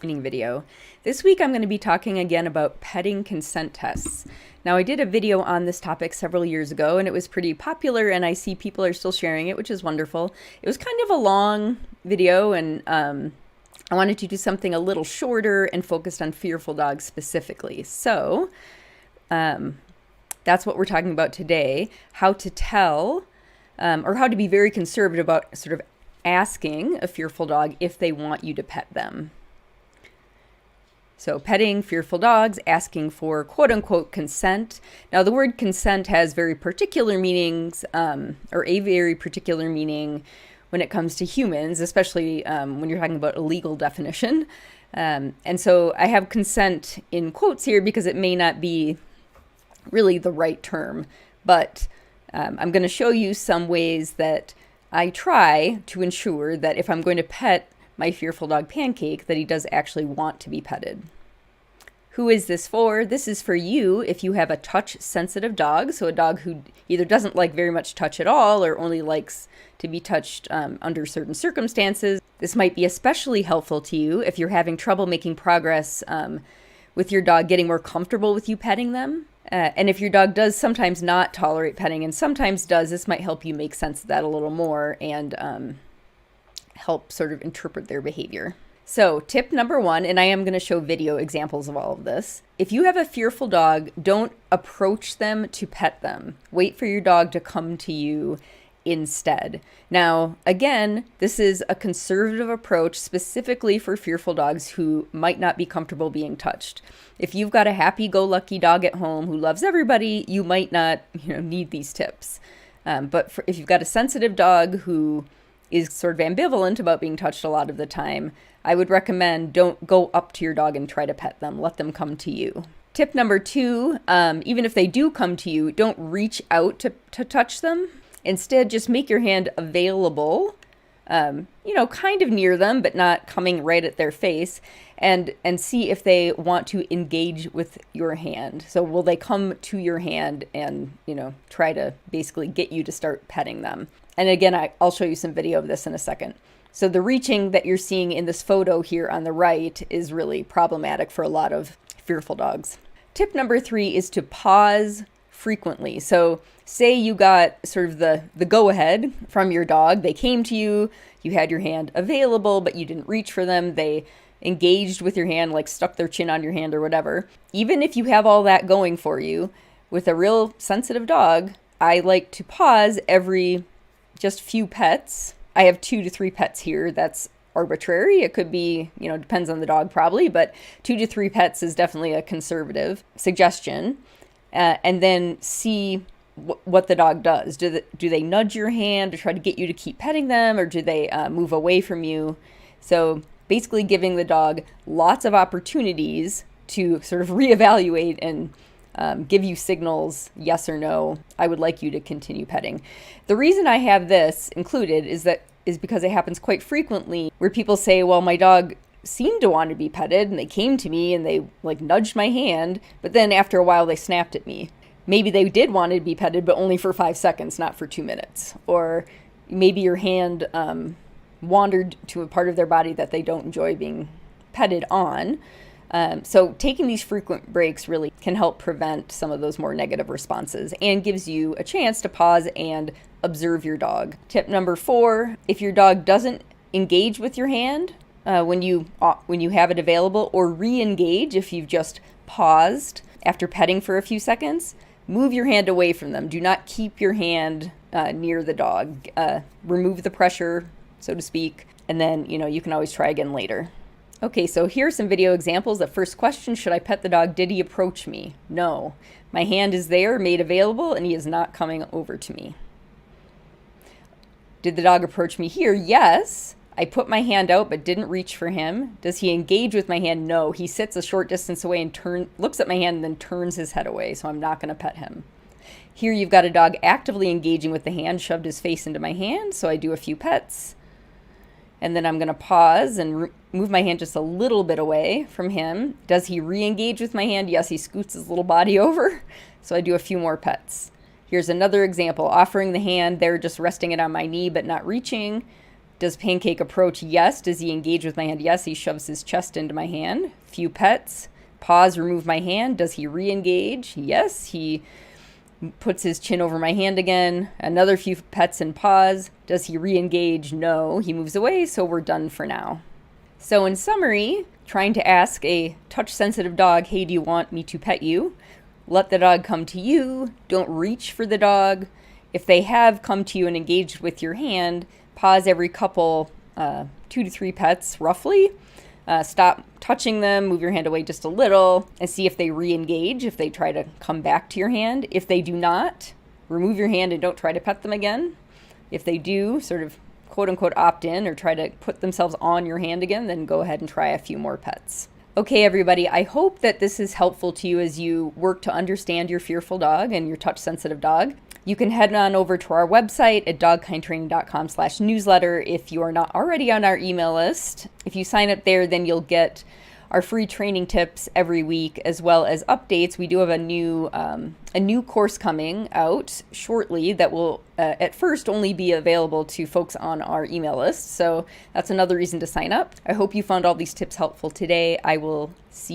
Video. This week I'm going to be talking again about petting consent tests. Now I did a video on this topic several years ago and it was pretty popular and I see people are still sharing it, which is wonderful. It was kind of a long video and I wanted to do something a little shorter and focused on fearful dogs specifically. So that's what we're talking about today, how to tell or how to be very conservative about sort of asking a fearful dog if they want you to pet them. So petting fearful dogs, asking for quote-unquote consent. Now the word consent has very particular meanings, or a very particular meaning when it comes to humans, especially when you're talking about a legal definition. And so I have consent in quotes here because it may not be really the right term, but I'm going to show you some ways that I try to ensure that if I'm going to pet my fearful dog Pancake, that he does actually want to be petted. Who is this for? This is for you if you have a touch-sensitive dog, so a dog who either doesn't like very much touch at all or only likes to be touched under certain circumstances. This might be especially helpful to you if you're having trouble making progress with your dog getting more comfortable with you petting them. And if your dog does sometimes not tolerate petting and sometimes does, this might help you make sense of that a little more and help sort of interpret their behavior. So tip number one, and I am going to show video examples of all of this. If you have a fearful dog, don't approach them to pet them. Wait for your dog to come to you instead. Now, again, this is a conservative approach specifically for fearful dogs who might not be comfortable being touched. If you've got a happy-go-lucky dog at home who loves everybody, you might not, need these tips. But if you've got a sensitive dog who is sort of ambivalent about being touched a lot of the time, I would recommend don't go up to your dog and try to pet them. Let them come to you. Tip number two, even if they do come to you, don't reach out to touch them. Instead, just make your hand available, kind of near them, but not coming right at their face, and see if they want to engage with your hand. So will they come to your hand and, try to basically get you to start petting them? And again, I'll show you some video of this in a second. So the reaching that you're seeing in this photo here on the right is really problematic for a lot of fearful dogs. Tip number three is to pause frequently. So say you got sort of the go-ahead from your dog. They came to you, you had your hand available, but you didn't reach for them. They engaged with your hand, like stuck their chin on your hand or whatever. Even if you have all that going for you, with a real sensitive dog, I like to pause every just few pets. I have 2 to 3 pets here. That's arbitrary. It could be, depends on the dog probably, but 2 to 3 pets is definitely a conservative suggestion. And then see what the dog does. Do they nudge your hand to try to get you to keep petting them, or do they move away from you? So basically giving the dog lots of opportunities to sort of reevaluate and give you signals, yes or no, I would like you to continue petting. The reason I have this included is because it happens quite frequently where people say, well, my dog seemed to want to be petted and they came to me and they nudged my hand, but then after a while they snapped at me. Maybe they did want to be petted, but only for 5 seconds, not for 2 minutes. Or maybe your hand wandered to a part of their body that they don't enjoy being petted on. So taking these frequent breaks really can help prevent some of those more negative responses and gives you a chance to pause and observe your dog. Tip number 4, if your dog doesn't engage with your hand when you have it available, or re-engage if you've just paused after petting for a few seconds, move your hand away from them. Do not keep your hand near the dog. Remove the pressure, so to speak, and then you can always try again later. Okay, so here are some video examples. The first question, should I pet the dog? Did he approach me? No. My hand is there, made available, and he is not coming over to me. Did the dog approach me here? Yes. I put my hand out but didn't reach for him. Does he engage with my hand? No. He sits a short distance away and looks at my hand and then turns his head away, so I'm not going to pet him. Here you've got a dog actively engaging with the hand, shoved his face into my hand, so I do a few pets. And then I'm going to pause and move my hand just a little bit away from him. Does he re-engage with my hand? Yes, he scoots his little body over. So I do a few more pets. Here's another example, offering the hand, they're just resting it on my knee but not reaching. Does Pancake approach? Yes. Does he engage with my hand? Yes. He shoves his chest into my hand. Few pets. Pause, remove my hand. Does he re-engage? Yes. He puts his chin over my hand again. Another few pets and pause. Does he re-engage? No. He moves away, so we're done for now. So in summary, trying to ask a touch-sensitive dog, hey, do you want me to pet you? Let the dog come to you. Don't reach for the dog. If they have come to you and engaged with your hand, pause every couple, 2 to 3 pets roughly. Stop touching them, move your hand away just a little, and see if they re-engage, if they try to come back to your hand. If they do not, remove your hand and don't try to pet them again. If they do, sort of quote-unquote opt in or try to put themselves on your hand again, then go ahead and try a few more pets. Okay, everybody, I hope that this is helpful to you as you work to understand your fearful dog and your touch-sensitive dog. You can head on over to our website at dogkindtraining.com/newsletter if you are not already on our email list. If you sign up there, then you'll get our free training tips every week, as well as updates. We do have a new course coming out shortly that will at first only be available to folks on our email list. So that's another reason to sign up. I hope you found all these tips helpful today. I will see you